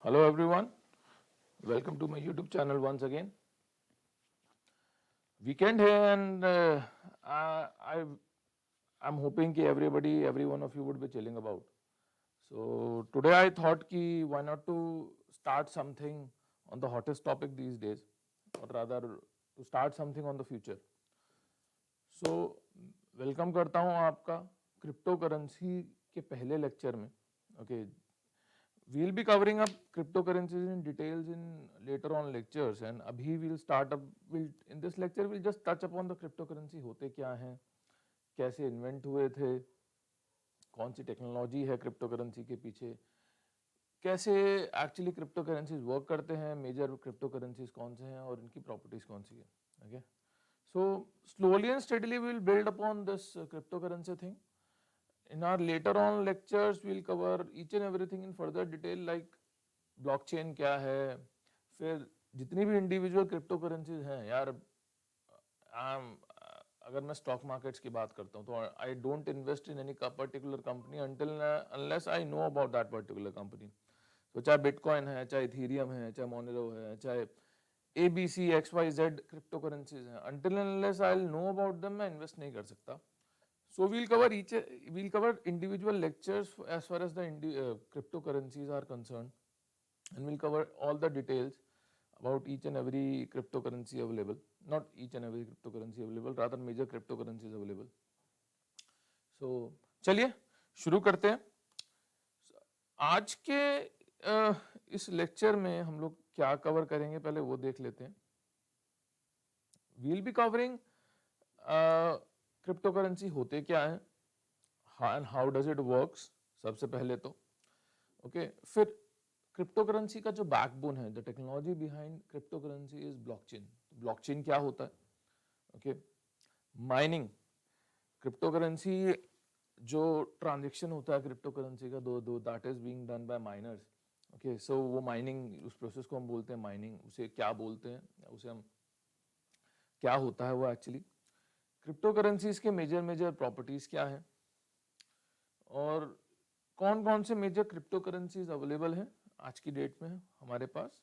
Hello everyone, welcome to my YouTube channel once again. Weekend here and I'm hoping कि every one of you would be chilling about. So today I thought कि why not to start something on the hottest topic these days, or rather to start something on the future. So welcome करता हूँ आपका crypto currency के पहले lecture में. Okay, we'll be covering up cryptocurrencies in details in later on lectures, and abhi we'll in this lecture we'll just touch upon the cryptocurrency होते क्या हैं, कैसे इन्वेंट हुए थे, कौन सी टेक्नोलॉजी है क्रिप्टो करेंसी के पीछे, कैसे एक्चुअली क्रिप्टो करेंसीज वर्क करते हैं, मेजर क्रिप्टो करेंसीज कौन से हैं और इनकी प्रॉपर्टीज कौन सी है. Okay, so slowly and steadily we will build upon this crypto currency thing. In our later on lectures, we'll cover each and everything in further detail, like blockchain क्या है, फिर जितनी भी इंडिविजुअल क्रिप्टो करेंसीज हैं यार. अगर मैं stock markets की बात करता हूँ तो I don't invest in any particular company until unless I know about that particular company. तो चाहे बिटकॉइन है, चाहे इथेरियम है, चाहे मोनेरो है, चाहे ABCXYZ क्रिप्टो करेंसीज हैं, until unless I know about them मैं इन्वेस्ट नहीं कर सकता. So we'll cover individual lectures as far as the cryptocurrencies are concerned, and we'll cover all the details about each and every cryptocurrency available. Not each and every cryptocurrency available, rather major cryptocurrencies available. So चलिए शुरू करते हैं. आज के इस lecture में हम लोग क्या कवर करेंगे पहले वो देख लेते हैं. We'll be covering crypto currency होते क्या है, and how does it works सबसे पहले तो. ओके, फिर क्रिप्टो करेंसी का जो बैकबोन है, the technology behind crypto currency is blockchain. Blockchain क्या होता है? Okay, mining. क्रिप्टो करेंसी जो ट्रांजेक्शन होता है क्रिप्टो करेंसी का, though that is being done by miners. Okay, so वो माइनिंग, उस प्रोसेस को हम बोलते हैं माइनिंग. उसे क्या बोलते हैं, उसे हम क्या होता है वो एक्चुअली. क्रिप्टो करेंसीज के मेजर प्रॉपर्टीज क्या है, और कौन कौन से मेजर क्रिप्टो करेंसीज अवेलेबल हैं आज की डेट में हमारे पास.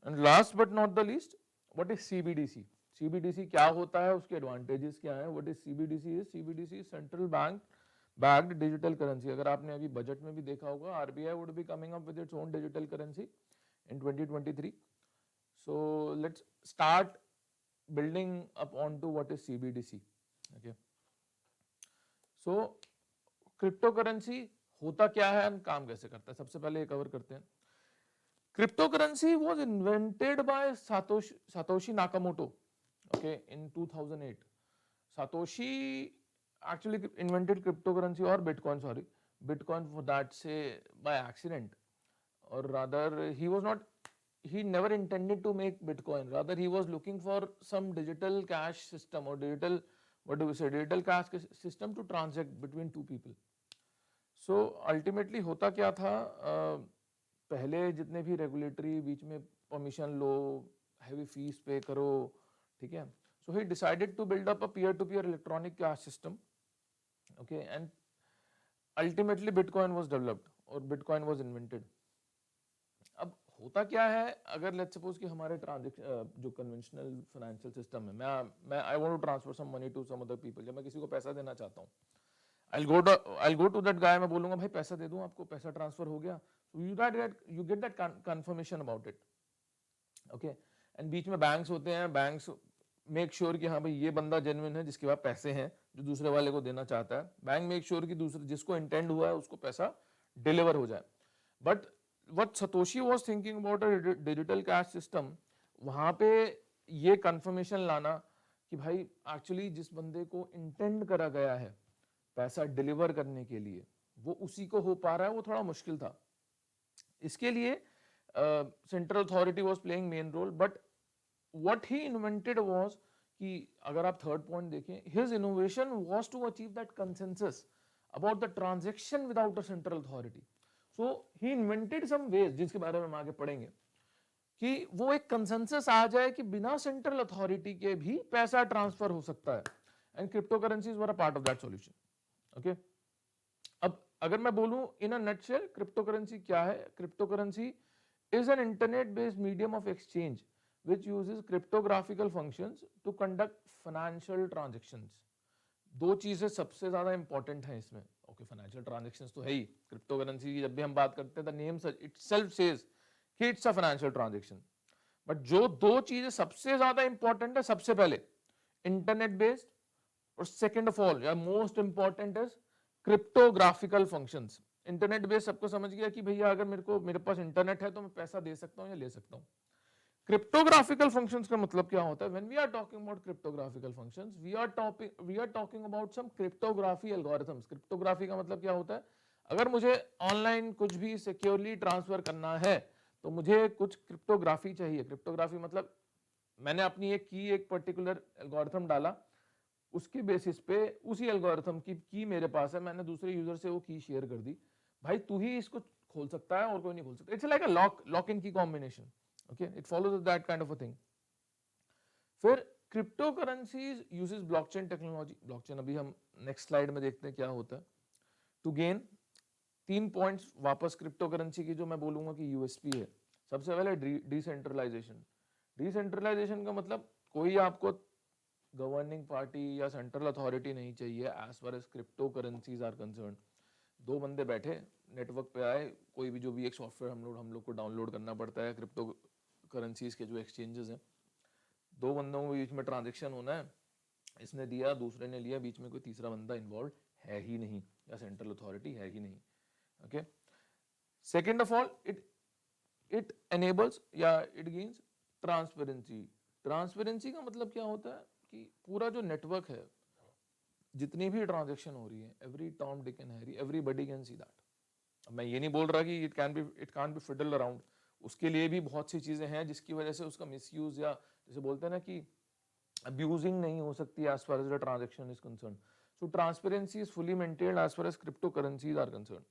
And last but not the least, what is CBDC. CBDC क्या होता है, उसके एडवांटेजेस क्या है. What is CBDC? Is CBDC central bank backed digital currency. अगर आपने अभी बजट में भी देखा होगा, RBI would be coming up with its own digital currency in 2023. So let's start building up onto what is CBDC. Okay, so crypto currency होता क्या है एंड काम कैसे करता है, सबसे पहले ये कवर करते हैं. Crypto currency was invented by Satoshi Nakamoto, okay, in 2008. Satoshi actually invented cryptocurrency or bitcoin for that, say by accident, or rather he never intended to make bitcoin. Rather he was looking for some digital cash system, or digital cash system to transact between two people. So ultimately होता क्या था, पहले जितने भी regulatory बीच में permission लो, heavy fees पे करो, ठीक है. So he decided to build up a peer-to-peer electronic cash system. Okay, and ultimately Bitcoin was developed or Bitcoin was invented. अब होता क्या है, अगर लेट्स सपोज कि हमारे ट्रांजेक्शन जो कन्वेंशनल फाइनेंशियल सिस्टम है, मैं I want to transfer some money to some other people. जब मैं किसी को पैसा देना चाहता हूँ, आई गो टू दैट गाय, मैं बोलूंगा भाई पैसा दे दूं आपको, पैसा ट्रांसफर हो गया. You get that confirmation about it. Okay, and बीच में बैंक्स होते हैं, बैंक्स मेक श्योर कि हाँ भाई ये बंदा जेन्युइन है जिसके पास पैसे हैं, जो दूसरे वाले को देना चाहता है. बैंक मेक श्योर कि दूसरे जिसको इंटेंड हुआ है उसको पैसा डिलीवर हो जाए. But what Satoshi was thinking about a digital cash system, वहां पे ये कंफर्मेशन लाना कि भाई एक्चुअली जिस बंदे को इंटेंड करा गया है पैसा डिलीवर करने के लिए, वो उसी को हो पा रहा है, वो थोड़ा मुश्किल था. इसके लिए central authority was playing main role. But what he invented was कि अगर आप थर्ड पॉइंट देखें, his innovation was to achieve that consensus about the transaction without a central authority. So he invented some ways, जिसके बारे में हम आगे पढ़ेंगे, कि वो एक कंसेंसस आ जाए कि बिना सेंट्रल अथॉरिटी के भी पैसा ट्रांसफर हो सकता है. And crypto currencies were a part of that solution. Okay, अब अगर मैं बोलूं इन अ नटशेल क्रिप्टो करेंसी क्या है. Crypto currency is an internet-based medium of exchange which uses cryptographical functions to conduct financial transactions. दो चीजें सबसे ज्यादा इंपॉर्टेंट हैं इसमें. ओके, फाइनेंशियल ट्रांजेक्शंस तो है ही. क्रिप्टो करेंसी की जब भी हम बात करते हैं, द नेम इटसेल्फ सेज कि it's a financial transaction. But जो दो चीजें सबसे ज्यादा इंपॉर्टेंट है, सबसे पहले इंटरनेट बेस्ड, और सेकंड ऑफ ऑल या most important is cryptographical functions. Internet based सबको समझ गया कि भैया अगर मेरे पास इंटरनेट है तो मैं पैसा दे सकता हूं या ले सकता हूं. क्रिप्टोग्राफिकल फंक्शंस का मतलब क्या होता है? When we are talking about cryptographical functions, we are talking about some cryptography algorithms. Cryptography का मतलब क्या होता है? अगर मुझे ऑनलाइन कुछ भी सिक्योरली ट्रांसफर करना है तो मुझे कुछ क्रिप्टोग्राफी चाहिए. क्रिप्टोग्राफी मतलब मैंने अपनी एक पर्टिकुलर एल्गोरिथम डाला, उसके बेसिस पे उसी एल्गोरिथम की की मेरे पास है, मैंने दूसरे यूजर से वो की शेयर कर दी. भाई तू ही इसको खोल सकता है और कोई नहीं खोल सकता. It's like a lock in key combination. Okay, it follows that kind of a thing. फिर crypto currencies uses blockchain technology. Blockchain अभी हम नेक्स्ट स्लाइड में देखते हैं क्या होता है. टू गेन 3 पॉइंट्स वापस क्रिप्टो करेंसी की जो मैं बोलूंगा कि यूएसपी है. सबसे पहले डिसेंट्रलाइजेशन. डिसेंट्रलाइजेशन का मतलब कोई आपको गवर्निंग पार्टी या सेंट्रल अथॉरिटी नहीं चाहिए as far as crypto currencies are concern. दो बंदे बैठे नेटवर्क पे आए, कोई भी जो भी एक सॉफ्टवेयर हम लोग को डाउनलोड करना पड़ता है क्रिप्टो करेंसीज के जो एक्सचेंजेस हैं, दो बंदों के बीच में ट्रांजेक्शन होना है, इसने दिया दूसरे ने लिया, बीच में कोई तीसरा बंदा इन्वॉल्व है ही नहीं या सेंट्रल अथॉरिटी है ही नहीं. Okay, second of all it enables या इट गेन्स ट्रांसपेरेंसी. ट्रांसपेरेंसी का मतलब क्या होता है कि पूरा जो नेटवर्क है, जितनी भी ट्रांजेक्शन हो रही है, every Tom Dick and Harry, everybody can see that. मैं ये नहीं बोल रहा कि it can't be fiddle around. उसके लिए भी बहुत सी चीजें हैं जिसकी वजह से उसका मिसयूज या जैसे बोलते हैं ना कि अब्यूजिंग नहीं हो सकती as far as the transaction is concern. So transparency is fully maintained as far as crypto currencies are concern.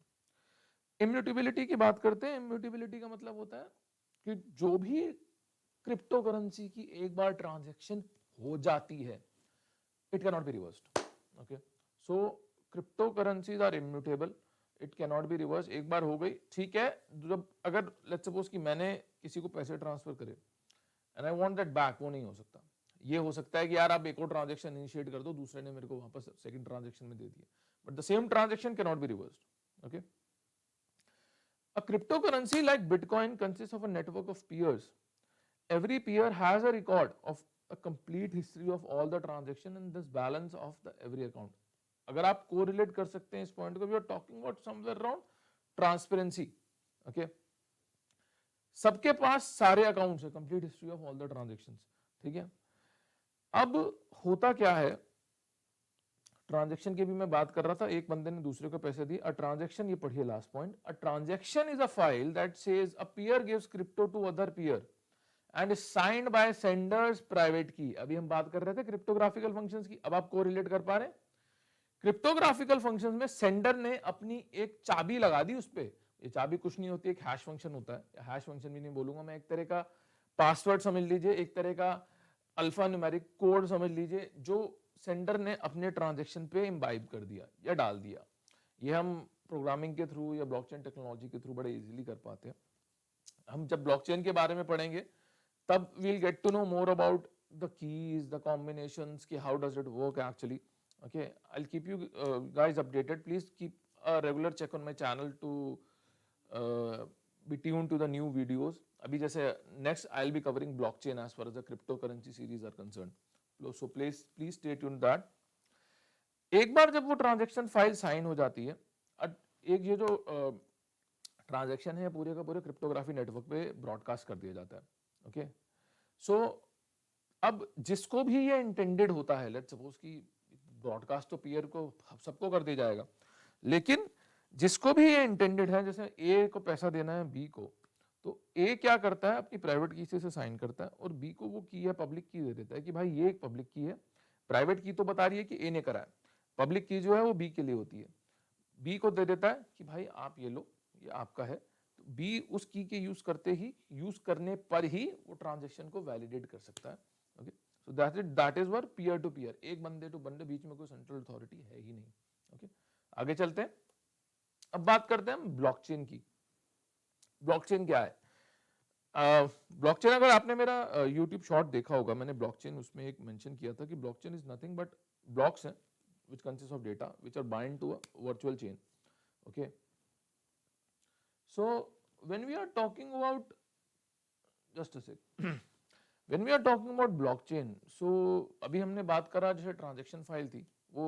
Immutability की बात करते हैं. इम्यूटेबिलिटी का मतलब होता है कि जो भी क्रिप्टो करेंसी की एक बार ट्रांजैक्शन हो जाती है, it can not be reversed. Okay, so crypto currencies are immutable, it can not be reverse. एक बार हो गई ठीक है. जब अगर लेट्स सपोज कि मैंने किसी को पैसे ट्रांसफर करे and I want that back, वो नहीं हो सकता. ये हो सकता है कि यार आप एक और ट्रांजैक्शन इनिशिएट कर दो, दूसरे ने मेरे को वापस सेकंड ट्रांजैक्शन में दे दिया, but the same transaction can not be reversed. Okay, a cryptocurrency like bitcoin consists of a network of peers. Every peer has a record of a complete history of all the transaction and this balance of the every account. अगर आप correlate कर सकते हैं इस point को, we are talking about somewhere around transparency. Okay, सबके पास सारे अकाउंट्स है, complete history of all the transactions. ठीक है, अब होता क्या है, ट्रांजैक्शन की भी मैं बात कर रहा था, एक बंदे ने दूसरे को पैसे दिए. अ ट्रांजैक्शन, ये पढ़िए last point, a transaction is a file that says a peer gives crypto to other peer and signed by senders private key. अभी हम बात कर रहे थे क्रिप्टोग्राफिकल फंक्शंस की, अब आप कोरिलेट कर पा रहे हैं. क्रिप्टोग्राफिकल फंक्शंस में सेंडर ने अपनी एक चाबी लगा दी उस पे. ये चाबी कुछ नहीं होती, एक हैश फंक्शन होता है. हैश फंक्शन भी नहीं बोलूंगा मैं, एक तरह का पासवर्ड समझ लीजिए, एक तरह का अल्फा न्यूमेरिक कोड समझ लीजिए, जो सेंडर ने अपने ट्रांजैक्शन पे इम्बाइब कर दिया या डाल दिया. ये हम प्रोग्रामिंग के थ्रू या ब्लॉकचेन टेक्नोलॉजी के थ्रू बड़े इजीली कर पाते हैं. हम जब ब्लॉकचेन के बारे में पढ़ेंगे तब we'll get to know more about the keys, the combinations, कि how does it work actually. Okay, I'll keep you guys updated. Please keep a regular check on my channel to be tuned to the new videos. अभी जैसे next I'll be covering blockchain as far as the cryptocurrency series are concerned. So please stay tuned that. एक बार जब वो transaction file sign हो जाती है, एक ये जो ट्रांजैक्शन है पूरे का पूरे क्रिप्टोग्राफी नेटवर्क पे ब्रॉडकास्ट कर दिया जाता है. ओके, सो अब जिसको भी ये इंटेंडेड होता है, लेट्स सपोज कि ब्रॉडकास्ट तो पीयर को सबको कर दिया जाएगा, लेकिन जिसको भी ये इंटेंडेड है, जैसे ए को पैसा देना है बी को, तो ए क्या करता है, अपनी प्राइवेट की से साइन करता है और बी को वो की है पब्लिक की दे देता है कि भाई ये एक पब्लिक की है. प्राइवेट की तो बता रही है कि ए ने करा है, पब्लिक की जो है वो बी के लिए होती है. बी को दे देता है कि भाई आप ये लो, ये आपका है. तो बी उस की के यूज करने पर ही वो ट्रांजेक्शन को वैलिडेट कर सकता है. Okay, so that is where peer to peer, एक बंदे टू बंदे, बीच में कोई सेंट्रल अथॉरिटी है ही नहीं. ओके, आगे चलते हैं. अब बात करते हैं ब्लॉकचेन की. ब्लॉकचेन क्या है? ब्लॉकचेन, अगर आपने मेरा यूट्यूब शॉर्ट देखा होगा, मैंने ब्लॉकचेन उसमें एक मेंशन किया था कि blockchain is nothing but blocks हैं which consist of data which are bind to a virtual chain. Okay, so when we are talking about, just a sec, when we are talking about blockchain, so अभी हमने बात करा जैसे transaction file थी वो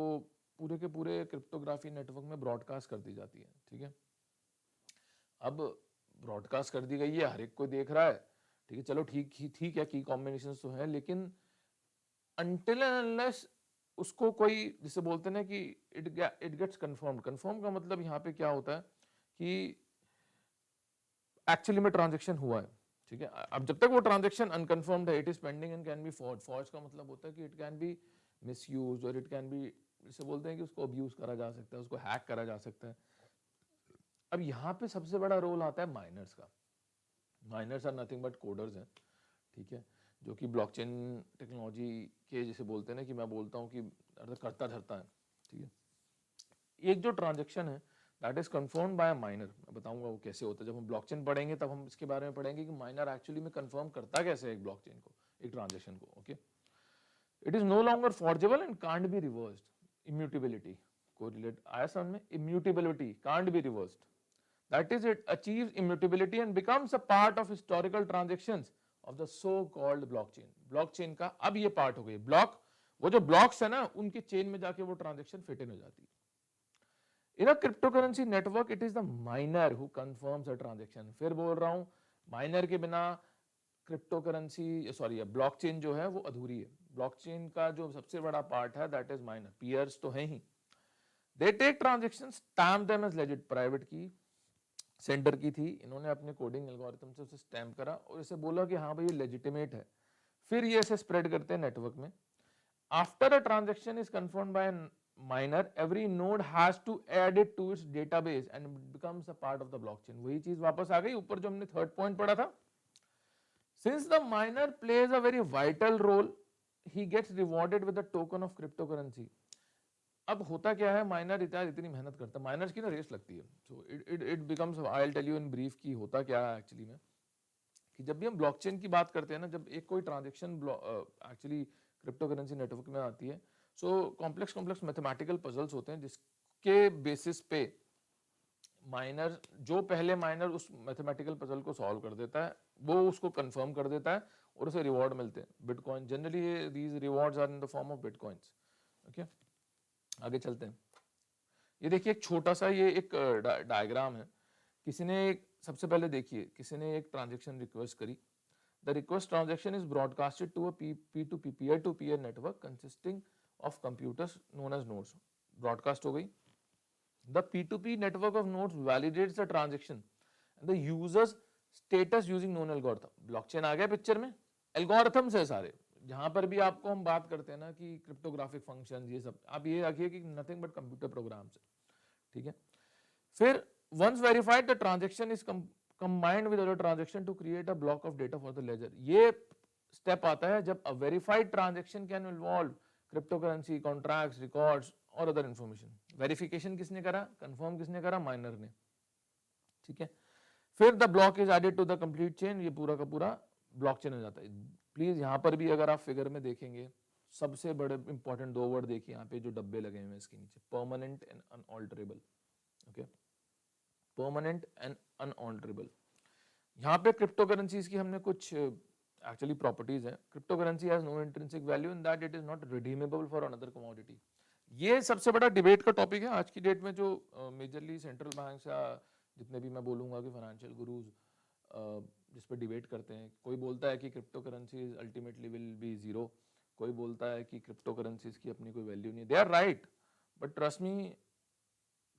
पूरे के पूरे क्रिप्टोग्राफी नेटवर्क में ब्रॉडकास्ट कर दी जाती है, ठीक है। अब ब्रॉडकास्ट कर दी गई है, हर एक कोई देख रहा है, ठीक है, चलो ठीक है, की कॉम्बिनेशन तो है, लेकिन अनटिल एंड अनलेस उसको कोई, जिसे बोलते हैं ना कि इट गेट्स कंफर्म्ड, कंफर्म का मतलब यहाँ पे क्या होता है कि एक्चुअली में ट्रांजेक्शन हुआ है, ठीक है। अब जब तक वो ट्रांजेक्शन अनकंफर्म्ड है, it is pending and can be forge, forge का मतलब होता है कि इट कैन बी मिसयूज और इट कैन बी, जिसे बोलते हैं कि उसको अब्यूज करा जा सकता है, उसको हैक करा जा सकता है। अब यहाँ पे सबसे बड़ा रोल आता है माइनर्स का। Miners are nothing but coders हैं, ठीक है, जो कि ब्लॉकचेन टेक्नोलॉजी के, जिसे बोलते हैं ना कि मैं बोलता हूँ कि करता धरता है, ठीक है। एक जो ट्रांजेक्शन है that is confirm by a miner, मैं बताऊंगा वो कैसे होता है, जब हम ब्लॉकचेन पढ़ेंगे तब हम इसके बारे में पढ़ेंगे कि माइनर एक्चुअली में कंफर्म करता कैसे है एक ब्लॉकचेन को, एक ट्रांजेक्शन को। Okay, it is no longer forgeable and can't be reversed, immutability को रिलेट आया समझ में, immutability can't be reversed, that is it achieves immutability and becomes a part of historical transactions of the so called blockchain. blockchain का अब ये part हो गई block, वो जो ब्लॉक्स है ना उनके चेन में जाके वो ट्रांजेक्शन फिट इन हो जाती है। In a cryptocurrency network it is the miner who confirms a transaction. फिर बोल रहा हूं, माइनर के बिना क्रिप्टोकरेंसी, सॉरी, ब्लॉकचेन जो है वो अधूरी है। ब्लॉकचेन का जो सबसे बड़ा पार्ट है दैट इज माइनर, पीयर्स तो है ही, they take transaction, stamp them as legit, private key sender की थी, इन्होंने अपने कोडिंग एल्गोरिथम से उसे स्टैम्प करा और इसे बोला कि हाँ भाई ये लेजिटिमेट है, फिर ये इसे स्प्रेड करते हैं नेटवर्क में। After a transaction is confirmed by miner, every node has to add it to its database and becomes a part of the blockchain. वही चीज वापस आ गई ऊपर जो हमने थर्ड पॉइंट पढ़ा था, since the miner plays a very vital role he gets rewarded with the token of cryptocurrency. अब होता क्या है, माइनर इतनी मेहनत करता है, माइनर्स की ना रेस लगती है, so it becomes, I will tell you in brief की होता क्या है एक्चुअली में, कि जब भी हम ब्लॉकचेन की बात करते हैं ना, जब एक कोई transaction actually crypto currency network में आती है, so complex complex mathematical puzzles होते हैं जिसके बेसिस पे माइनर, जो पहले माइनर उस मैथमेटिकल पजल को सॉल्व कर देता है वो उसको कंफर्म कर देता है और उसे रिवॉर्ड मिलते हैं bitcoin. Generally these rewards are in the form of bitcoins. Okay, आगे चलते हैं। ये देखिए एक छोटा सा ये एक डायग्राम है, किसी ने सबसे पहले देखिए किसी ने एक ट्रांजेक्शन रिक्वेस्ट करी, the request transaction is broadcasted to a P2P, peer to peer network consisting of computers known as nodes. Broadcast हो गई, the P2P network of nodes validates the transaction and the users status using known algorithm. Blockchain आ गया picture में, algorithms है सारे, जहां पर भी आपको हम बात करते हैं ना कि क्रिप्टोग्राफिक फंक्शंस, ये सब आप ये रखिए कि नथिंग बट कंप्यूटर प्रोग्राम्स है, ठीक है। फिर once verified the transaction is combined with other transaction to create a block of data for the ledger. ये स्टेप आता है जब a verified transaction can involve cryptocurrency, contracts, records और other information. Verification किसने करा, कंफर्म किसने करा, minor ने, ठीक है। फिर the block is added to the complete chain, ये पूरा का पूरा ब्लॉकचेन हो जाता है। प्लीज यहां पर भी अगर आप फिगर में देखेंगे, सबसे बड़े इंपॉर्टेंट दो वर्ड देखिए यहाँ पे जो डब्बे लगे हुए हैं इसके नीचे, permanent and unalterable. Okay, permanent and unalterable. यहाँ पे क्रिप्टो करेंसीज की हमने कुछ एक्चुअली प्रॉपर्टीज हैं। Crypto currency has no intrinsic value in that it is not redeemable for another commodity. ये सबसे बड़ा डिबेट का टॉपिक है आज की डेट में, जो मेजरली सेंट्रल बैंक्स या जितने भी मैं बोलूंगा कि फाइनेंशियल गुरुज जिस पर डिबेट करते हैं। कोई बोलता है कि crypto currency ultimately will be zero, कोई बोलता है कि क्रिप्टो करेंसीज की अपनी कोई वैल्यू नहीं है। They are right, but trust me,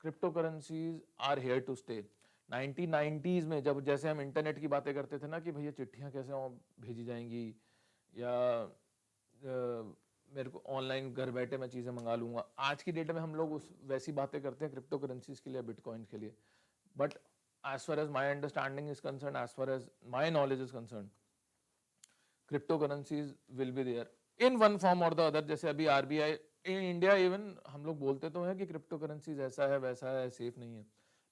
crypto currencies are here to stay. 1990s में जब जैसे हम इंटरनेट की बातें करते थे ना कि भैया चिट्ठियां कैसे भेजी जाएंगी, या मेरे को ऑनलाइन घर बैठे मैं चीज़ें मंगा लूंगा, आज की डेट में हम लोग उस वैसी बातें करते हैं क्रिप्टो करेंसीज के लिए, बिटकॉइन के लिए। But as far as my understanding is concerned, as far as my knowledge is concerned, cryptocurrencies will be there in one form or the other। जैसे अभी आरबीआई इन इंडिया, इवन हम लोग बोलते तो हैं कि क्रिप्टो करेंसीज ऐसा है वैसा है, सेफ नहीं है,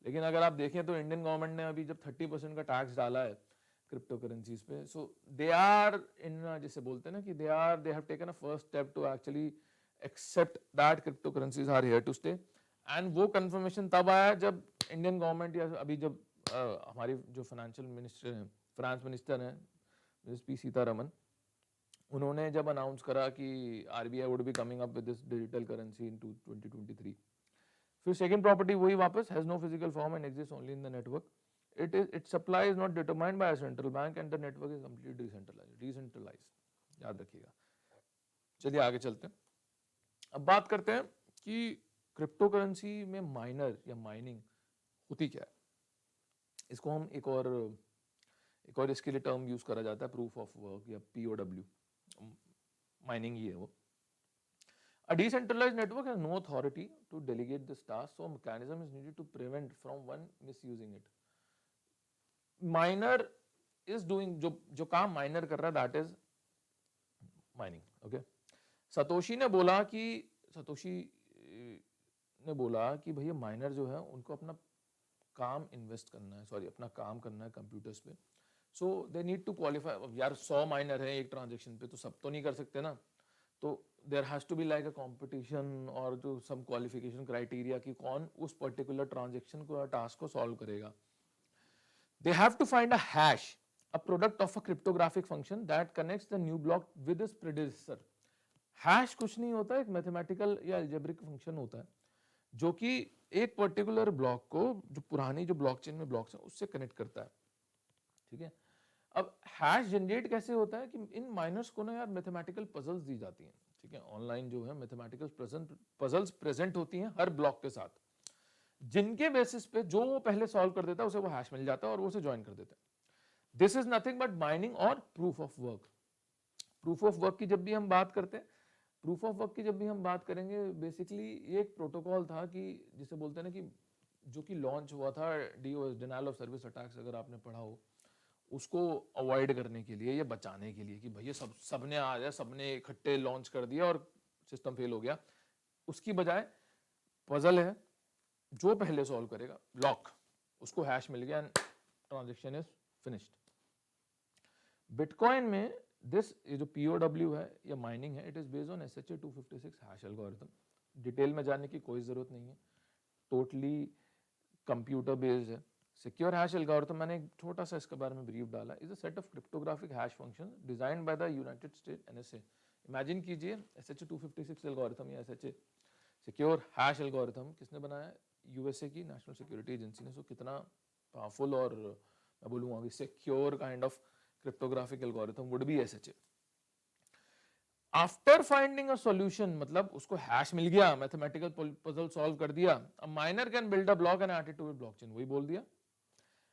लेकिन अगर आप देखें तो इंडियन गवर्नमेंट ने अभी जब 30% का टैक्स डाला है क्रिप्टो करेंसीज पे. सो दे आर इन, जैसे बोलते हैं ना कि they have taken a first step to actually accept that crypto currencies are here to stay. And वो कंफर्मेशन तब आया जब इंडियन गवर्नमेंट या अभी जब हमारी जो फाइनेंशियल मिनिस्टर हैं, फाइनेंस मिनिस्टर हैं मिस पी सीतारमन, उन्होंने जब अनाउंस करा कि RBI would be coming up with this digital currency in 2023. फिर सेकंड प्रॉपर्टी वही वापस, has no physical form and exist only in the network. Its supply is not determined by a central bank and the network is completely decentralized. याद रखिएगा. चलिए आगे चलते हैं. अब बात करते हैं कि क्रिप्टो करेंसी में माइनर या माइनिंग होती क्या है. इसको हम एक और इसके लिए टर्म यूज करा जाता है, प्रूफ ऑफ वर्क या POW. माइनिंग ही है वो. A decentralized network has no authority to delegate this task, so a mechanism is needed to prevent from one misusing it. Minor is doing, जो काम minor कर रहा है that is mining. Okay. Satoshi ने बोला कि भैया माइनर जो है उनको अपना काम इन्वेस्ट करना है, सॉरी अपना काम करना है कंप्यूटर्स पे. सो दे नीड टू क्वालिफाई. यार 100 माइनर है एक ट्रांजेक्शन पे, तो सब तो नहीं कर सकते ना. तो there has to be like a competition और जो सम क्वालिफिकेशन क्राइटेरिया कि कौन उस पर्टिकुलर ट्रांजेक्शन को, टास्क को सॉल्व करेगा. They have to find a hash, a product of a cryptographic function that connects the new block with its predecessor. Hash कुछ नहीं होता, एक मैथमेटिकल या अलजेब्रिक फंक्शन होता है जो कि एक पर्टिकुलर ब्लॉक को, जो पुरानी जो ब्लॉकचेन में ब्लॉक्स हैं उससे कनेक्ट करता है. ठीक है. अब हैश जनरेट कैसे होता है कि इन माइनर्स को ना यार मैथमेटिकल पजल्स दी जाती हैं. ठीक है. ऑनलाइन जो है मैथमेटिकल पजल्स प्रेजेंट होती हैं हर ब्लॉक के साथ, जिनके बेसिस पे जो वो पहले सॉल्व कर देता है उसे वो हैश मिल जाता है और वो उसे ज्वाइन कर देता है. This is nothing but mining और proof of work. Proof of work की जब भी हम बात करते हैं, प्रूफ ऑफ वर्क की जब भी हम बात करेंगे, बेसिकली ये एक प्रोटोकॉल था कि जिसे बोलते हैं ना कि जो कि लॉन्च हुआ था DOS, denial of service attacks, अगर आपने पढ़ा हो, उसको अवॉइड करने के लिए या बचाने के लिए कि भैया सबने आ जाए, सबने इकट्ठे लॉन्च कर दिया और सिस्टम फेल हो गया. उसकी बजाय पजल है, जो पहले सॉल्व करेगा लॉक, उसको हैश मिल गया and transaction is finished. Bitcoin में ये जो POW है या माइनिंग है, it is based on SHA-256 hash algorithm. Detail में जाने की कोई जरूरत नहीं है, टोटली कंप्यूटर बेस्ड है. सिक्योर हैश एल्गोरिथम, मैंने एक छोटा सा इसके बारे में ब्रीफ डाला, is a set of cryptographic hash functions designed by the United state NSA. Imagine कीजिए SHA-256 एल्गोरिथम या SHA सिक्योर हैश एल्गोरिथम किसने बनाया? USA की नेशनल सिक्योरिटी एजेंसी ने. सो कितना पावरफुल और मैं बोलूँगा कि secure kind of cryptographic algorithm would be SHA. After finding a solution, मतलब उसको हैश मिल गया, मैथमेटिकल पजल सॉल्व कर दिया, a miner can build a block and add it to blockchain. वही बोल दिया.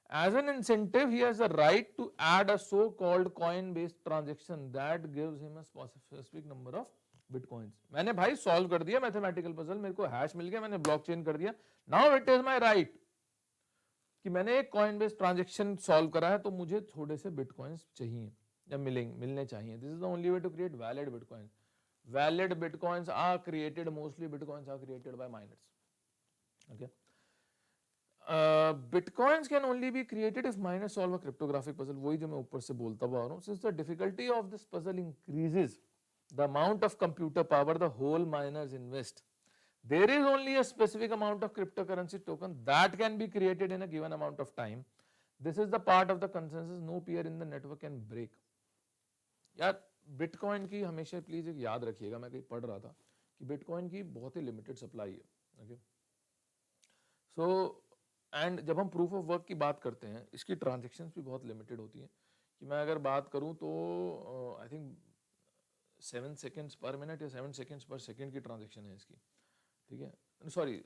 As an incentive, he has the right to add a so-called coin-based transaction that gives him a specific number of bitcoins. मैंने भाई solve कर दिया mathematical puzzle, मेरे को hash मिल गया, मैंने ब्लॉकचेन कर दिया. Now it is my right कि मैंने एक कॉइन बेस्ड ट्रांजैक्शन सॉल्व करा है, तो मुझे थोड़े से बिटकॉइंस चाहिए या मिलने चाहिए. This is the only way to create valid bitcoins. Valid bitcoins are created, mostly bitcoins are created by miners. Okay. Bitcoins can only be created if miners solve a cryptographic puzzle. वही जो मैं ऊपर से बोलता हुआ आ रहा हूँ. Since the difficulty of this puzzle increases the amount of computer power the whole miners invest, there is only a specific amount of cryptocurrency token that can be created in a given amount of time. This is the part of the consensus no peer in the network can break. यार bitcoin की हमेशा please एक याद रखिएगा, मैं कहीं पढ़ रहा था कि बिटकॉइन की बहुत ही लिमिटेड सप्लाई है. ओके. सो एंड जब हम प्रूफ ऑफ वर्क की बात करते हैं, इसकी ट्रांजेक्शन्स भी बहुत लिमिटेड होती हैं. कि मैं अगर बात करूं तो आई थिंक 7 सेकेंड्स पर मिनट या 7 सेकेंड्स पर सेकेंड की ट्रांजेक्शन है इसकी. ठीक है. Sorry,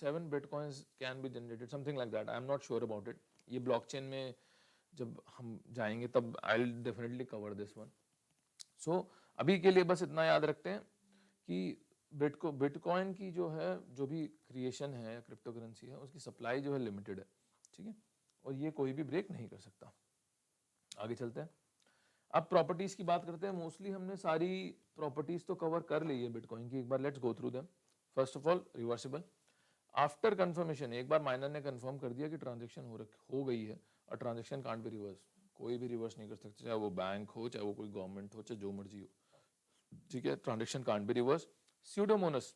7 bitcoins can be generated, something like that. I am not sure about it. ये ब्लॉकचेन में जब हम जाएंगे तब I will definitely cover this one. So अभी के लिए बस इतना याद रखते हैं कि बिटकॉइन की जो है, जो भी क्रिएशन है, क्रिप्टो करेंसी है, उसकी सप्लाई जो है लिमिटेड है. ठीक है. और ये कोई भी ब्रेक नहीं कर सकता. आगे चलते हैं. अब प्रॉपर्टीज की बात करते हैं. मोस्टली हमने सारी प्रॉपर्टीज तो कवर कर ली है बिटकॉइन की. एक बार let's go through them. First of all, reversible. After confirmation, एक बार माइनर ने कंफर्म कर दिया कि ट्रांजेक्शन हो गई है और ट्रांजेक्शन कांट बी रिवर्स, कोई भी रिवर्स नहीं कर सकता, चाहे वो बैंक हो, चाहे वो कोई गवर्नमेंट हो, चाहे जो मर्जी हो, ठीक है। Transaction can't be reverse. Pseudonymous,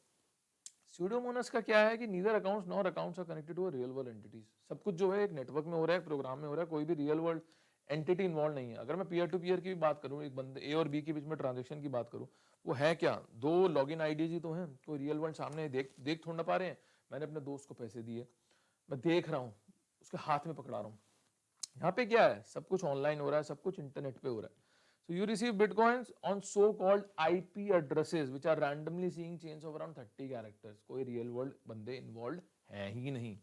pseudonymous का क्या है कि neither accounts nor accounts are connected to real world entities. सब कुछ जो है एक नेटवर्क में हो रहा है, एक प्रोग्राम में हो रहा है, कोई भी रियल वर्ल्ड एंटिटी इन्वॉल्व नहीं है। अगर मैं पीयर टू पीयर की बात करूं, एक बंदे ए और बी के बीच में ट्रांजेक्शन की बात करूं, वो है क्या, दो लॉगिन आईडीज ही तो हैं, कोई रियल वर्ल्ड सामने देख थोड़ा ना पा रहे हैं। मैंने अपने दोस्त को पैसे दिए, मैं देख रहा हूँ, उसके हाथ में पकड़ा रहा हूँ। यहाँ पे क्या है, सब कुछ ऑनलाइन हो रहा है, सब कुछ इंटरनेट पे हो रहा है। So you receive bitcoins on so-called IP addresses which are randomly seeing chains of around 30 characters. कोई real world बंदे involved है ही नहीं।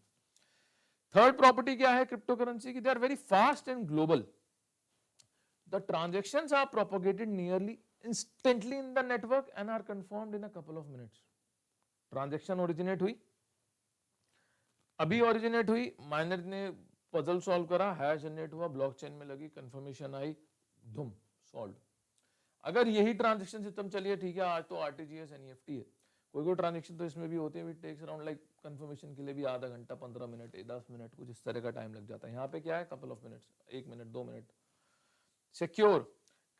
थर्ड प्रॉपर्टी क्या है क्रिप्टो करेंसी की, they are very fast and global. The transactions are propagated nearly instantly in the network and are confirmed in a couple of minutes. Transaction originate हुई, अभी originate हुई, miner ने puzzle solve करा, hash generate हुआ, blockchain में लगी, confirmation आई, धूम solve. अगर यही ट्रांजेक्शन सिस्टम चलिए, ठीक है, आज तो आरटीजीएस एनईएफटी है, कोई कोई ट्रांजेक्शन तो इसमें भी होते हैं, it takes around like confirmation के लिए भी आधा घंटा, 15 मिनट, 10 मिनट, कुछ इस तरह का टाइम लग जाता है। यहाँ पे क्या है, couple of minutes, 1 minute 2 minute. Secure,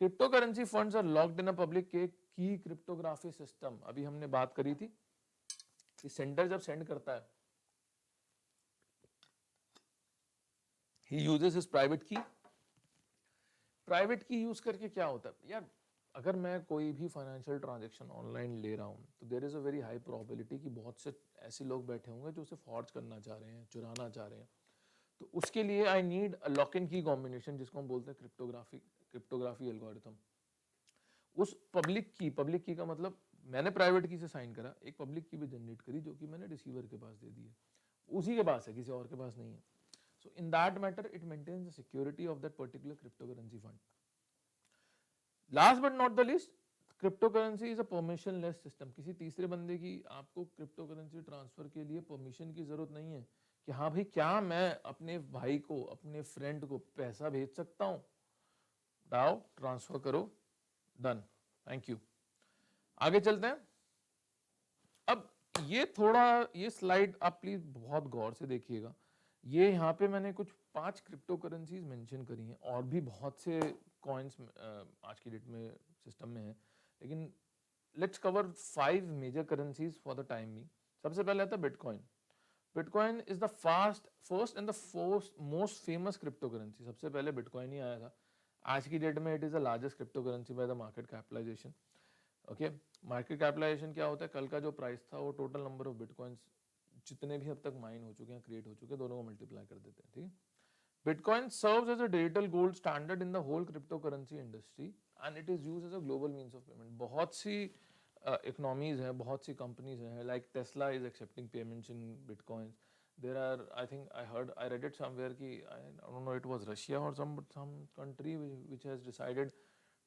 crypto currency funds are locked in a public key cryptography system. अभी हमने बात करी थी कि सेंडर जब सेंड करता है, ही यूजेस हिज प्राइवेट की। प्राइवेट की यूज करके क्या होता है यार, अगर मैं कोई भी फाइनेंशियल ट्रांजैक्शन ऑनलाइन ले रहा हूँ तो there is a very high probability कि बहुत से ऐसे लोग बैठे होंगे जो उसे फॉर्ज करना चाह रहे हैं, चुराना चाह रहे हैं। तो उसके लिए I need a lock in key combination, जिसको हम बोलते हैं क्रिप्टोग्राफी एल्गोरिथम। उस पब्लिक की का मतलब मैंने प्राइवेट की से साइन करा, एक पब्लिक की भी जनरेट करी जो कि मैंने रिसीवर के पास दे दी है, उसी के पास है, किसी और के पास नहीं है। So in that matter, it maintains the security of that particular cryptocurrency fund. Last but not the least, cryptocurrency is a permissionless system. किसी तीसरे बंदे की आपको cryptocurrency ट्रांसफर के लिए परमिशन की जरूरत नहीं है कि हाँ भाई क्या मैं अपने भाई को, अपने फ्रेंड को पैसा भेज सकता हूँ, डाओ ट्रांसफर करो, डन, थैंक यू। आगे चलते हैं। अब ये स्लाइड आप प्लीज बहुत गौर से देखिएगा। ये यहाँ पे मैंने कुछ 5 क्रिप्टो करेंसीज मेंशन करी हैं, और भी बहुत से कॉइन्स आज की डेट में सिस्टम में है, लेकिन let's cover 5 major currencies for the time being. सबसे पहले आता है bitcoin. Bitcoin is the first and the most famous crypto currency. सबसे पहले बिटकॉइन ही आया था। आज की डेट में it is the largest crypto currency by the market capitalization. Okay, market capitalization क्या होता है, कल का जो प्राइस था वो टोटल नंबर ऑफ बिटकॉइंस जितने भी अब तक माइन हो चुके हैं, क्रिएट हो चुके हैं, दोनों को मल्टीप्लाई कर देते हैं, ठीक है। Bitcoin serves as a digital gold standard in the whole crypto currency industry and it is used as a global means of payment. बहुत सी इकोनॉमीज हैं, बहुत सी कंपनीज हैं, like Tesla is accepting payments in bitcoins. There are, I read it somewhere कि I don't know, it was Russia और some country which has decided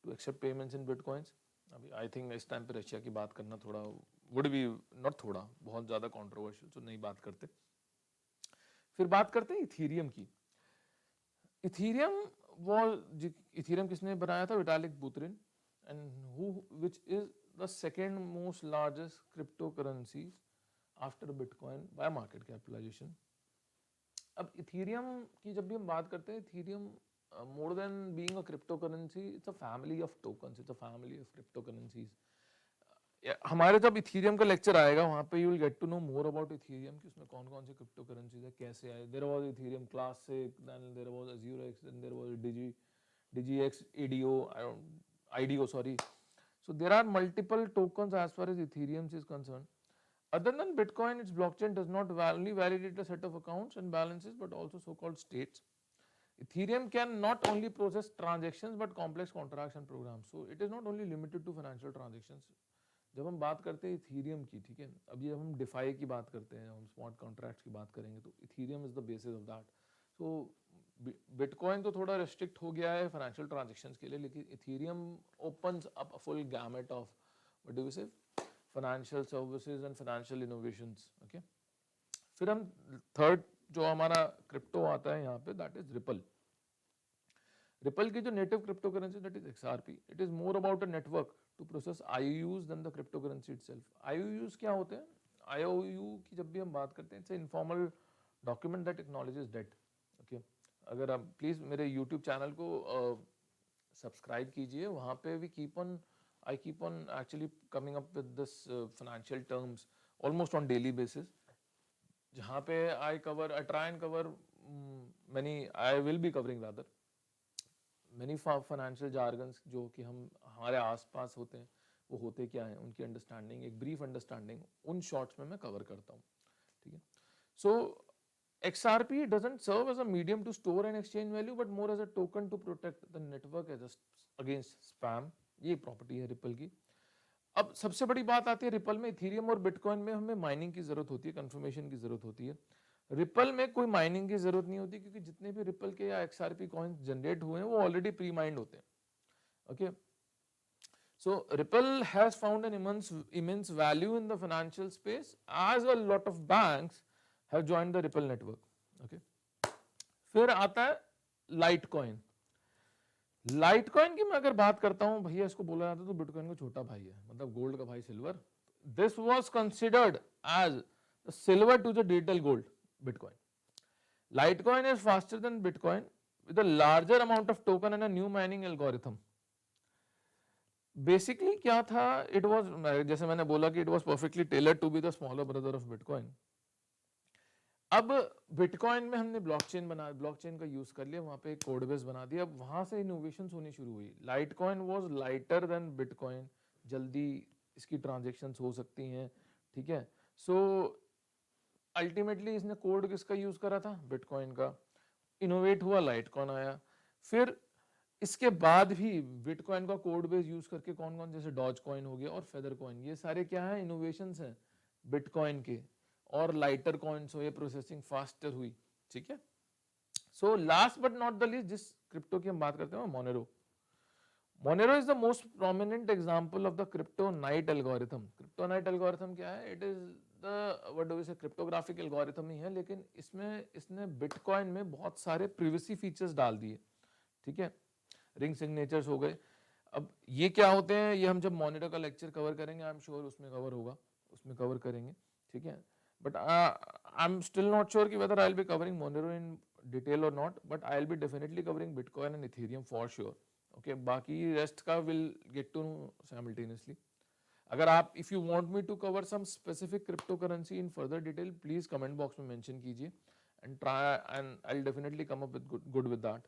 to accept payments in bitcoins. अभी I think इस time पे Russia की बात करना थोड़ा would be not थोड़ा, बहुत ज़्यादा कंट्रोवर्शियल, तो नहीं बात करते। फिर बात करते हैं इथीरियम की। इथीरियम किसने बनाया था, Vitalik Buterin, and which is the second most largest crypto currency after bitcoin by market capitalisation. अब इथीरियम की जब भी हम बात करते हैं, Ethereum more than being a cryptocurrency, it's a family of tokens, it's a family of cryptocurrencies. हमारे जब इथीरियम का लेक्चर आएगा वहाँ पे you will get to know more about Ethereum कि उसमें कौन कौन सी क्रिप्टो करेंसीज है, कैसे आए। There was Ethereum Classic, then there was Azure X, then there was DGX IDO, sorry. So there are multiple tokens as far as Ethereum is concerned. Other than Bitcoin, its blockchain does not only validate a set of accounts and balances but also so-called states. Ethereum can not only process transactions but complex contracts and programs. So it is not only limited to financial transactions. जब हम बात करते हैं Ethereum की, ठीक है, अभी जब हम डिफाई की बात करते हैं, हम स्मार्ट कॉन्ट्रैक्ट्स की बात करेंगे, तो Ethereum is the basis of that. So bitcoin तो थोड़ा रेस्ट्रिक्ट हो गया है फाइनेंशियल ट्रांजैक्शंस के लिए, लेकिन Ethereum opens up a full gamut of what do we say financial services and financial innovations. Okay, फिर हम थर्ड जो हमारा क्रिप्टो आता है यहाँ पे, दैट इज रिपल। रिपल की जो native crypto currency, that is XRP। It is more about a network to process IOUs than the crypto currency itself. IOUs क्या होते हैं, IOU की जब भी हम बात करते हैं, it's informal document that acknowledges debt. Okay, अगर आप प्लीज मेरे यूट्यूब चैनल को सब्सक्राइब कीजिए, वहाँ पे we keep on I keep on actually coming up with this financial terms almost on daily basis, जहाँ पे I try and cover many I will be covering rather many financial jargons जो कि हम हमारे आसपास होते हैं, वो होते क्या हैं, उनकी अंडरस्टैंडिंग, एक ब्रीफ अंडरस्टैंडिंग उन शॉर्ट्स में मैं कवर करता हूँ, ठीक है। सो XRP doesn't serve as a medium to store and exchange value, but more as a token to protect the network against spam. ये प्रॉपर्टी है रिपल की। अब सबसे बड़ी बात आती है रिपल में, इथीरियम और बिटकॉइन में हमें माइनिंग की जरूरत होती है, कंफर्मेशन की जरूरत होती है। रिपल में कोई माइनिंग की जरूरत नहीं होती, क्योंकि जितने भी रिपल के या XRP कॉइन्स जनरेट हुए हैं वो ऑलरेडी प्री माइंड होते हैं। Okay, so Ripple has found an immense value in the financial space, as a lot of banks have joined the Ripple network. Okay, फिर आता है लाइटकॉइन। लाइटकॉइन की मैं अगर बात करता हूं, भैया इसको बोला जाता है तो बिटकॉइन का छोटा भाई है, मतलब गोल्ड का भाई silver. This was considered as silver to the digital gold Bitcoin. Litecoin is faster than Bitcoin with a larger amount of token and a new mining algorithm. Basically क्या था, इट वाज, जैसे मैंने बोला कि it was perfectly tailored to be the smaller brother of Bitcoin. अब Bitcoin में हमने blockchain का यूज कर लिया, वहां पे एक कोड बेस बना दिया, अब वहां से इनोवेशंस होनी शुरू हुई। Litecoin was lighter than bitcoin, जल्दी इसकी ट्रांजैक्शंस हो सकती हैं, ठीक है। सो अल्टीमेटली इसने कोड किसका यूज करा था, बिटकॉइन का। इनोवेट हुआ, लाइटकॉइन आया। फिर इसके बाद भी बिटकॉइन का कोड बेस यूज करके कौन कौन, जैसे डॉज कॉइन हो गया और फेदर कॉइन, ये सारे क्या है, इनोवेशंस हैं बिटकॉइन के। और लाइटर कॉइन्स हो, ये प्रोसेसिंग फास्टर हुई, ठीक है। So last but not the least, जिस क्रिप्टो की हम बात करते हैं, Monero. Monero is the most prominent example of the CryptoNight algorithm. CryptoNight algorithm क्या है, it is the what do we say, cryptographic algorithm ही है, लेकिन इसमें इसने बिटकॉइन में बहुत सारे प्रिवेसी फीचर्स डाल दिए, ठीक है। रिंग सिग्नेचर्स हो गए। अब ये क्या होते हैं, ये हम जब मोनेरो का लेक्चर कवर करेंगे, आई एम श्योर उसमें कवर होगा, उसमें कवर करेंगे, ठीक है। But I am still not sure कि whether I will be covering Monero in detail और नॉट, but I will be definitely covering bitcoin and Ethereum for sure. Okay, बाकी रेस्ट का will get to know simultaneously. अगर आप, if you want me to cover some specific crypto currency in further detail, please comment box में mention कीजिए, and try, and I will definitely come up with good with that.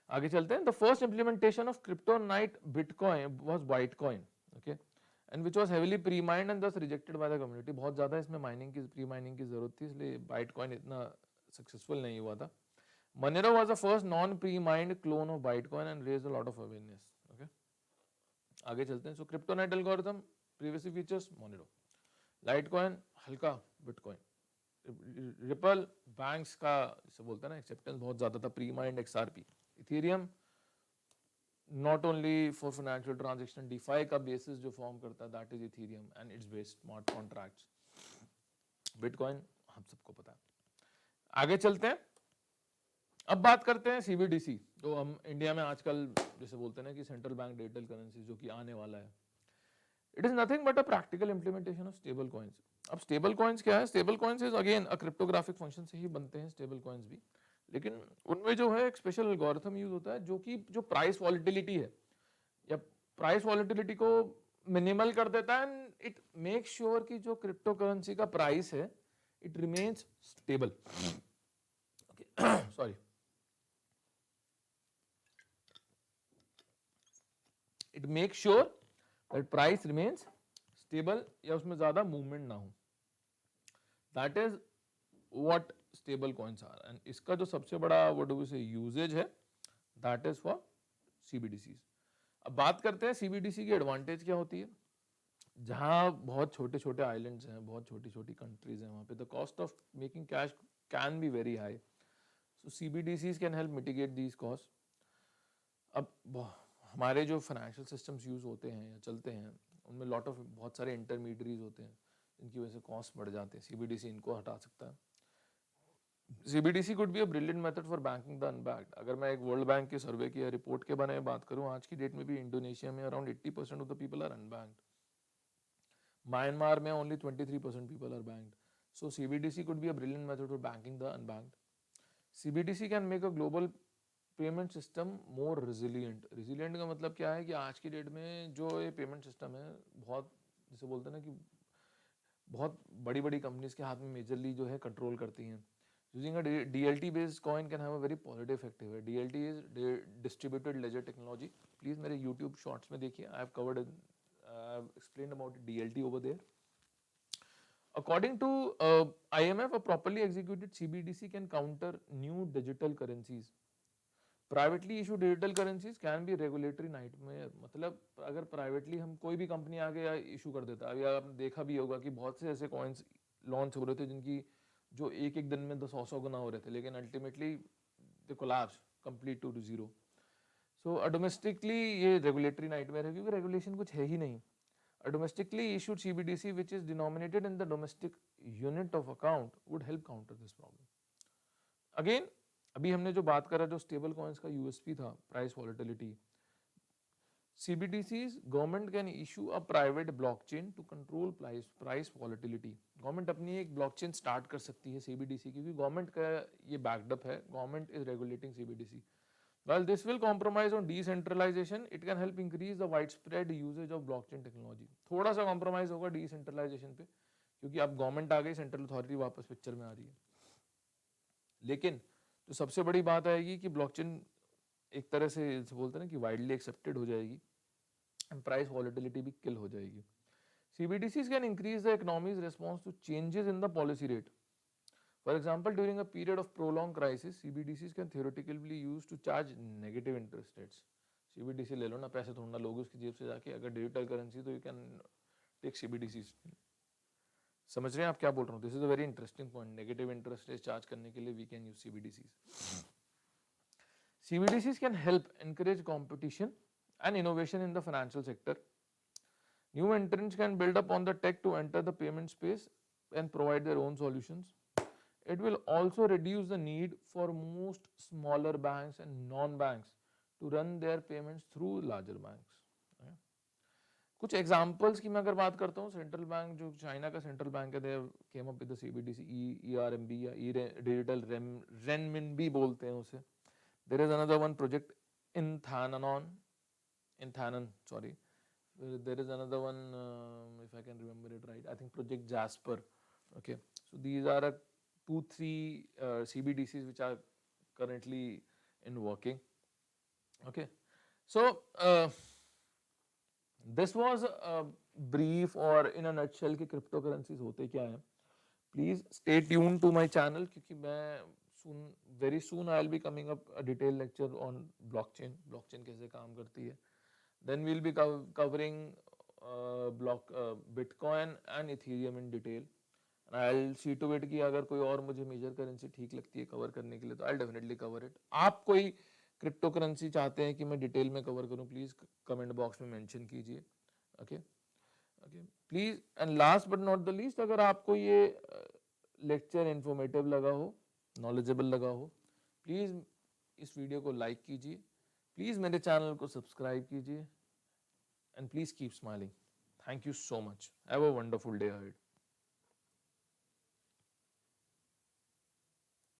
आगे चलते हैं। The first implementation of cryptonite bitcoin was bytecoin, okay, and which was heavily pre mined and thus rejected by the community. बहुत ज्यादा इसमें mining की, pre mining की जरूरत थी, इसलिए बाइटकॉइन इतना सक्सेसफुल नहीं हुआ था। Monero was the first non-pre-mined clone of Bitcoin and raised a lot of awareness. Okay, आगे चलते हैं। So Kryptonite algorithm, privacy features, Monero. Litecoin, हल्का Bitcoin. Ripple, banks का जैसे बोलते हैं ना, acceptance बहुत ज़्यादा था, pre-mined XRP. Ethereum, not only for financial transaction, DeFi का basis जो form करता है, that is Ethereum and its based smart contracts. Bitcoin हम सबको पता है। आगे चलते हैं। अब बात करते हैं सीबीडीसी, तो हम इंडिया में आजकल जैसे बोलते हैं ना कि सेंट्रल बैंक डिजिटल करेंसी, जो कि आने वाला है। It is nothing but a practical implementation of stable coins. अब स्टेबल कॉइंस क्या है, stable coins is again a cryptographic function से ही बनते हैं स्टेबल कॉइंस भी, लेकिन उनमें जो है एक स्पेशल एल्गोरिथम यूज होता है, जो कि जो प्राइस वॉलिटिलिटी है या प्राइस वॉलिटिलिटी को मिनिमल कर देता है, एंड इट मेक श्योर कि जो क्रिप्टो करेंसी का प्राइस है it remains stable. Sorry, it make sure that price remains stable, या उसमें ज्यादा मूवमेंट ना हो। That is what stable coins are, and इसका जो सबसे बड़ा what do we say uses है, दैट इज फॉर सीबीडीसी। अब बात करते हैं सीबीडीसी की एडवांटेज क्या होती है। जहां बहुत छोटे छोटे आइलैंड्स हैं, बहुत छोटी छोटी कंट्रीज हैं, वहां पे the cost of making cash can be very high, so CBDCs can help mitigate these cost. अब हमारे जो फाइनेंशियल सिस्टम्स यूज होते हैं या चलते हैं, उनमें लॉट ऑफ बहुत सारे इंटरमीडियरीज होते हैं, इनकी वजह से कॉस्ट बढ़ जाते हैं। सीबीडीसी इनको हटा सकता है। CBDC could be a brilliant method for banking the unbanked. अगर मैं एक वर्ल्ड बैंक के सर्वे की या रिपोर्ट के बारे में बात करूं, आज की डेट में भी इंडोनेशिया में around 80% of the people are unbanked. Myanmar में only 23% people are banked. So CBDC could be a brilliant method for banking the unbanked. CBDC can make a global payment system more resilient. Resilient का मतलब क्या है कि आज की date में जो ये पेमेंट सिस्टम है बहुत, जैसे बोलते हैं ना कि बहुत बड़ी बड़ी कंपनीज के हाथ में मेजरली जो है कंट्रोल करती हैं। Using a DLT based coin can have a very positive effective है। DLT is distributed ledger technology. Please मेरे यूट्यूब शॉर्ट्स में देखिए, I have covered, I have explained about DLT over there. According to IMF, a properly executed CBDC can counter new digital currencies. Privately issue digital currencies can be regulatory nightmare. मतलब अगर privately हम कोई भी company आगे issue कर देता है, अभी आपने देखा भी होगा कि बहुत से ऐसे कॉइन्स लॉन्च हो रहे थे जिनकी जो एक एक दिन में 100 गुना हो रहे थे, लेकिन ultimately they collapse complete to zero. So domestically ये रेगुलेटरी नाइटमेयर है, क्योंकि रेगुलेशन कुछ है ही नहीं। A domestically issued CBDC which is denominated in the domestic unit of account would help counter this problem. Again, अभी हमने जो बात करा, जो स्टेबल कॉइन्स का यूएसपी था, price volatility, CBDCs government can issue a private blockchain to control price volatility. Government अपनी एक ब्लॉकचेन स्टार्ट कर सकती है CBDC, क्योंकि गवर्नमेंट का ये बैकअप है, government is regulating CBDC. While this will compromise on decentralization, it can help increase the widespread usage of blockchain technology. थोड़ा सा compromise होगा decentralization पे, क्योंकि अब गवर्नमेंट आ गई, सेंट्रल अथॉरिटी वापस पिक्चर में आ रही है। लेकिन जो सबसे बड़ी बात आएगी कि ब्लॉकचेन एक तरह से बोलते हैं ना कि वाइडली एक्सेप्टेड हो जाएगी, प्राइस वॉलेटिलिटी भी किल हो जाएगी। CBDCs can increase the economy's response to changes in the policy rate. For example, during a period of prolonged crisis, CBDCs can theoretically be used to charge negative interest rates. CBDC ले लो ना, पैसे थोड़ा ना लोगे उसकी जेब से जाके, अगर डिजिटल करेंसी तो यू कैन टेक CBDCs। समझ रहे हैं आप क्या बोल रहा हूँ? This is a very interesting point. Negative interest rate charge करने के लिए we can use CBDCs. CBDCs can help encourage competition and innovation in the financial sector. New entrants can build up on the tech to enter the payment space and provide their own solutions. It will also reduce the need for most smaller banks and non-banks to run their payments through larger banks. कुछ examples की मैं अगर बात करता हूँ, central bank, जो China का central bank है, they came up with the CBDC ERMB या डिजिटल रेनमिनबी बोलते हैं उसे। There is another one project Inthanon, sorry. There is another one, if I can remember it right, I think Project Jasper. Okay, so these are 2-3 CBDCs which are currently in working. Okay, so this was a brief or in a nutshell कि crypto currencies होते क्या हैं. Please stay tuned to my channel, क्योंकि मैं very soon I'll be coming up a detailed lecture on blockchain कैसे काम करती है. Then we'll be covering Bitcoin and Ethereum in detail. And I'll see to it कि अगर कोई और मुझे मेजर करेंसी ठीक लगती है कवर करने के लिए, तो I'll definitely cover it. आप कोई क्रिप्टो करेंसी चाहते हैं कि मैं डिटेल में कवर करूं, प्लीज कमेंट बॉक्स में मेंशन कीजिए. Okay okay please. And last but not the least, अगर आपको ये लेक्चर इंफॉर्मेटिव लगा हो, नॉलेजेबल लगा हो, प्लीज इस वीडियो को लाइक कीजिए, प्लीज मेरे चैनल को सब्सक्राइब कीजिए, and please keep smiling. Thank you so much. Have a wonderful day ahead.